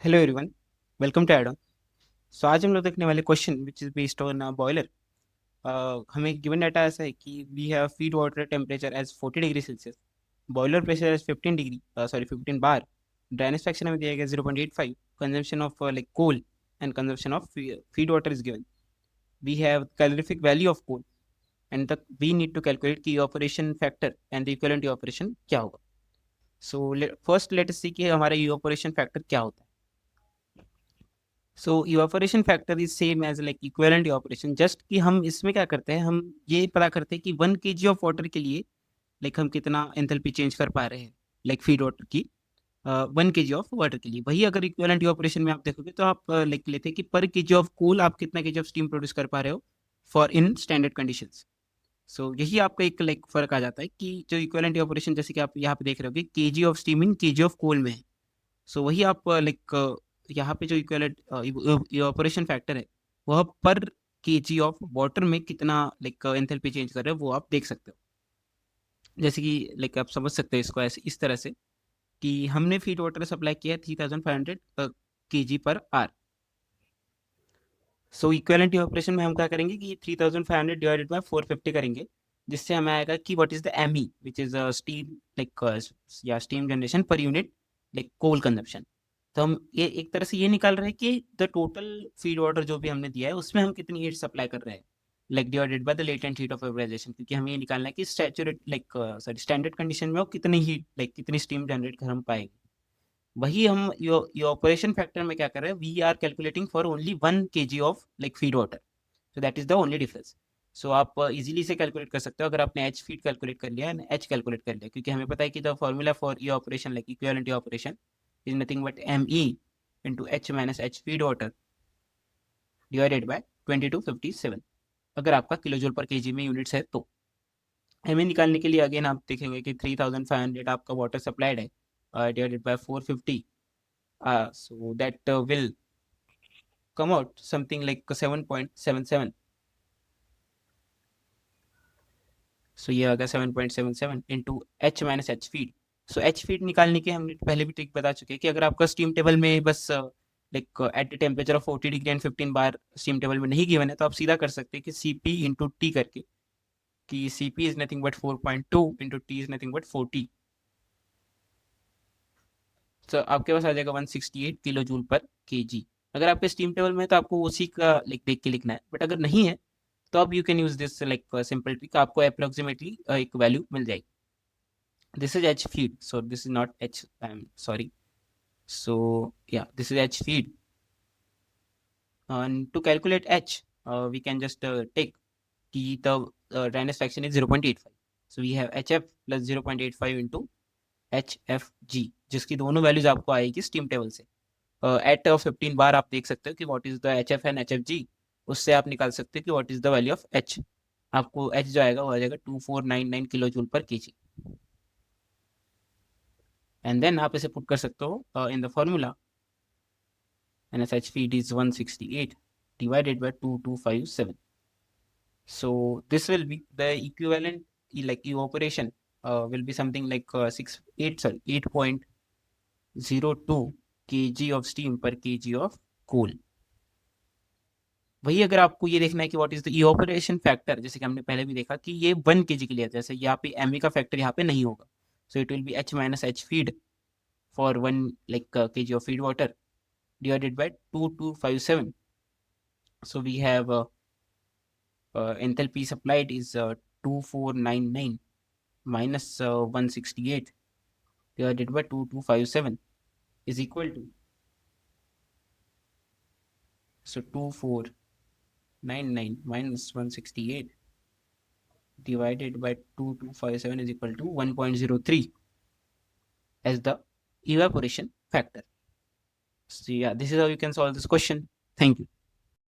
Hello everyone, welcome to Adam. So आज हम लोग देखने वाले question which is based on boiler. हमें गिवन डाटा ऐसा है कि we have feed water temperature as 40 degree Celsius, boiler pressure as 15 degree, sorry 15 bar, dryness fraction हमें दिया गया 0.85, consumption of like coal and consumption of feed water is given. We have calorific value of coal and तक we need to calculate की operation factor and the equivalent operation क्या होगा। So first let us सी कि हमारा operation factor क्या होता है। So evaporation factor is same as like equivalent evaporation, just कि हम इसमें क्या करते हैं, हम ये पता करते हैं कि 1 kg ऑफ वाटर के लिए लाइक हम कितना एंथैल्पी चेंज कर पा रहे हैं, लाइक फीड वाटर की 1 kg ऑफ वाटर के लिए। वही अगर इक्विवेलेंट इवापोरेशन में आप देखोगे तो आप लाइक लेते हैं कि पर केजी ऑफ कूल आप कितना केजी ऑफ स्टीम प्रोड्यूस कर पा रहे हो फॉर इन स्टैंडर्ड कंडीशंस। सो यही आपका एक लाइक फर्क आ जाता है कि जो इक्विवेलेंट इवापोरेशन, जैसे कि आप यहाँ पे देख रहे हो, kg of steam in kg of coal में है। सो वही आप लाइक यहाँ पे जो इक्विवेलेंट इवापोरेशन फैक्टर है वह पर केजी ऑफ वाटर में कितना लाइक एंथैल्पी चेंज कर रहे हो वो आप देख सकते हो। जैसे कि लाइक आप समझ सकते हो इसको ऐसे इस तरह से कि हमने फीड वाटर सप्लाई किया है 3500 केजी पर आर। सो इक्विवेलेंट इवापोरेशन में हम क्या करेंगे कि 3500 डिवाइडेड बाय 450 करेंगे, जिससे हमें आएगा कि what is the ME which is steam like या steam generation per unit like coal consumption. तो हम ये एक तरह से ये निकाल रहे हैं कि द टोटल फीड वाटर जो भी हमने दिया है उसमें हम कितनी हीट सप्लाई कर रहे हैं, like divided by the latent heat of vaporisation, क्योंकि हमें ये निकालना है कि saturate like sorry standard condition में वो कितनी हीट लाइक कितनी स्टीम जनरेट कर हम पाएंगे। वही हम ये ऑपरेशन फैक्टर में क्या कर रहे हैं, we are calculating for only 1 kg of like feed water. So that is the only difference. सो आप इजीली से कैलकुलेट कर सकते हो अगर आपने एच फीड कैलकुलेट कर लिया एंड एच कैलकुलेट कर लिया, क्योंकि हमें पता है कि द फॉर्मूला फॉर ये operation like equivalent operation is nothing but M E into H minus H feed water divided by 2257, अगर आपका किलो जूल पर केजी में यूनिट्स है तो। हमें निकालने के लिए अगेन आप देखेंगे कि 3500 आपका वाटर सप्लाइड है divided by 450, so that will come out something like 7.77। सो ये आ गया 7.77 into H minus H feed. So H feed निकालने की हमने पहले भी ट्रिक बता चुके हैं कि अगर आपका स्टीम टेबल में बस like at the temperature of 40 degree and 15 bar steam table में नहीं गिवन है, तो आप सीधा कर सकते हैं कि सी पी इंटू टी करके, कि C P is nothing but 4.2 into T is nothing but 40। तो आपके पास आ जाएगा 168 किलो जूल पर के जी। अगर आपके स्टीम टेबल में है तो आपको उसी का लाइक देख के लिखना है, बट अगर नहीं है तो आप you can use this like simple trick, आपको अप्रोक्सीमेटली एक वैल्यू मिल जाएगी। This is H feed, so this is not H, I am sorry. So yeah this is H feed and to calculate h we can just take the Reynolds fraction is 0.85, so we have hf plus 0.85 into hfg, जिसकी दोनों values आपको आएगी steam table से। At 15 bar आप देख सकते हो कि what is the H F and H F G, उससे आप निकाल सकते हो कि what is the value of H. आपको एच जो आएगा वो आ जाएगा 2499 किलो जूल पर केजी, एंड देन आप इसे पुट कर सकते हो in the formula, N S H feed is 168 divided by 2257। So this will be the equivalent like evaporation will be something like 8.02 kg of steam per kg of coal। वही अगर आपको ये देखना है कि what is the evaporation factor, जैसे कि हमने पहले भी देखा कि ये 1 kg के लिए है, जैसे यहाँ पे एम का फैक्टर यहाँ पे नहीं होगा, so it will be H minus H feed for 1 like kg of feed water divided by 2257। so we have enthalpy supplied is 2499 minus 168 divided by 2257 is equal to, so 2499 minus 168 divided by 2257 is equal to 1.03 as the evaporation factor. So yeah, this is how you can solve this question. Thank you.